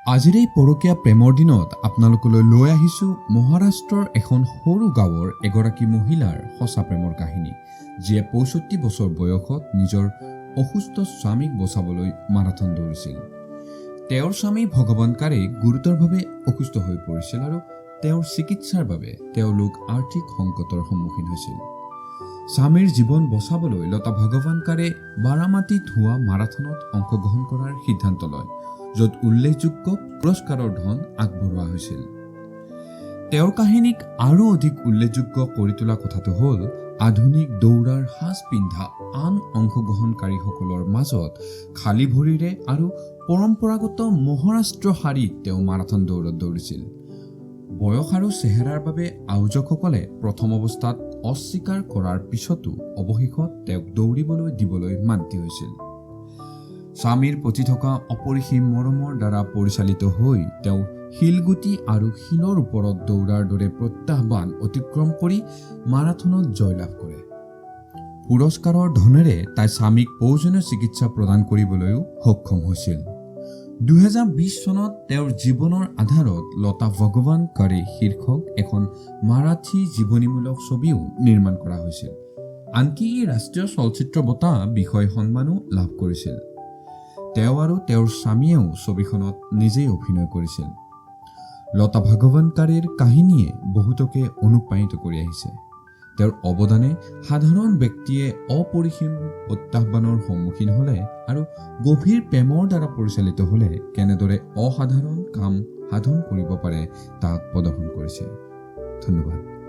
আজিৰ এই পৰকীয়া প্ৰেমৰ দিনত আপোনালোকলৈ লৈ আহিছোঁ মহাৰাষ্ট্ৰৰ এখন সৰু গাঁৱৰ এগৰাকী মহিলাৰ সঁচা প্ৰেমৰ কাহিনী, যিয়ে ৬৫ বছৰ বয়সত নিজৰ অসুস্থ স্বামীক বচাবলৈ মাৰাথন দৌৰিছিল। তেওঁৰ স্বামী ভগৱান কাৰে গুৰুতৰভাৱে অসুস্থ হৈ পৰিছিল আৰু তেওঁৰ চিকিৎসাৰ বাবে তেওঁলোক আৰ্থিক সংকটৰ সন্মুখীন হৈছিল। স্বামীৰ জীৱন বচাবলৈ লতা ভগৱান কাৰে বাৰামাতীত হোৱা মাৰাথনত অংশগ্ৰহণ কৰাৰ সিদ্ধান্ত লয়, য'ত উল্লেখযোগ্য পুৰস্কাৰৰ ধন আগবঢ়োৱা হৈছিল। তেওঁৰ কাহিনীক আৰু অধিক উল্লেখযোগ্য কৰি তোলা কথাটো হ'ল আধুনিক দৌৰাৰ সাজ পিন্ধা আন অংশগ্ৰহণকাৰীসকলৰ মাজত খালী ভৰিৰে আৰু পৰম্পৰাগত মহাৰাষ্ট্ৰ শাৰীত তেওঁ মাৰাথন দৌৰত দৌৰিছিল। বয়স আৰু চেহেৰাৰ বাবে আয়োজকসকলে প্ৰথম অৱস্থাত অস্বীকাৰ কৰাৰ পিছতো অৱশেষত তেওঁক দৌৰিবলৈ দিবলৈ মান্তি হৈছিল। স্বামীৰ প্ৰতি থকা অপৰিসীম মৰমৰ দ্বাৰা পৰিচালিত হৈ তেওঁ শিলগুটি আৰু শিলৰ ওপৰত দৌৰাৰ দৰে প্ৰত্যাহ্বান অতিক্ৰম কৰি মাৰাথনত জয়লাভ কৰে। পুৰস্কাৰৰ ধনেৰে তাই স্বামীক প্ৰয়োজনীয় চিকিৎসা প্ৰদান কৰিবলৈও সক্ষম হৈছিল। ২০২০ চনত তেওঁৰ জীৱনৰ আধাৰত লতা ভগৱান কাৰে শীৰ্ষক এখন মাৰাঠী জীৱনীমূলক ছবিও নিৰ্মাণ কৰা হৈছিল। আনকি ই ৰাষ্ট্ৰীয় চলচ্চিত্ৰ বঁটা বিষয় সন্মানো লাভ কৰিছিল। তেওঁ আৰু তেওঁৰ স্বামীয়েও ছবিখনত নিজেই অভিনয় কৰিছিল। লতা ভগৱান কাৰেৰ কাহিনীয়ে বহুতকে অনুপ্ৰাণিত কৰি আহিছে। তেওঁৰ অৱদানে সাধাৰণ ব্যক্তিয়ে অপৰিসীম প্ৰত্যাহ্বানৰ সন্মুখীন হ'লে আৰু গভীৰ প্ৰেমৰ দ্বাৰা পৰিচালিত হ'লে কেনেদৰে অসাধাৰণ কাম সাধন কৰিব পাৰে তাক প্ৰদৰ্শন কৰিছে। ধন্যবাদ।